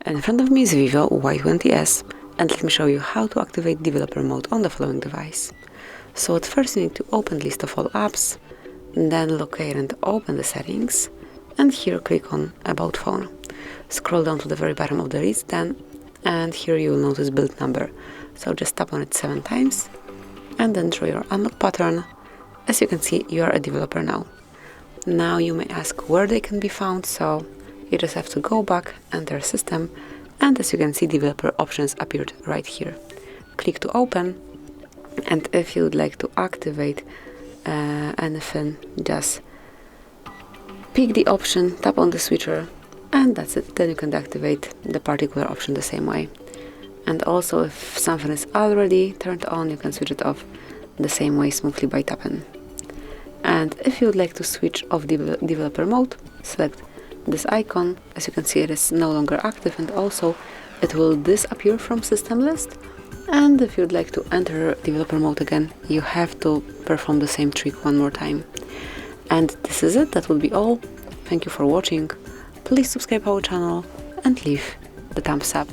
In front of me is VIVO Y20s, and let me show you how to activate developer mode on the following device. So at first you need to open list of all apps, then locate and open the settings, and here click on About Phone. Scroll down to the very bottom of the list then, and here you will notice build number. So just tap on it 7 times, and then draw your unlock pattern. As you can see, you are a developer now. Now you may ask where they can be found, so you just have to go back, enter system, and as you can see, developer options appeared right here. Click to open, and if you would like to activate anything, just pick the option, tap on the switcher, and that's it. Then you can activate the particular option the same way. And also, if something is already turned on, you can switch it off the same way smoothly by tapping. And if you would like to switch off developer mode, select this icon. As you can see, it is no longer active, and also it will disappear from system list. And if you'd like to enter developer mode again, you have to perform the same trick one more time. And this is it. That will be all. Thank you for watching. Please subscribe our channel and leave the thumbs up.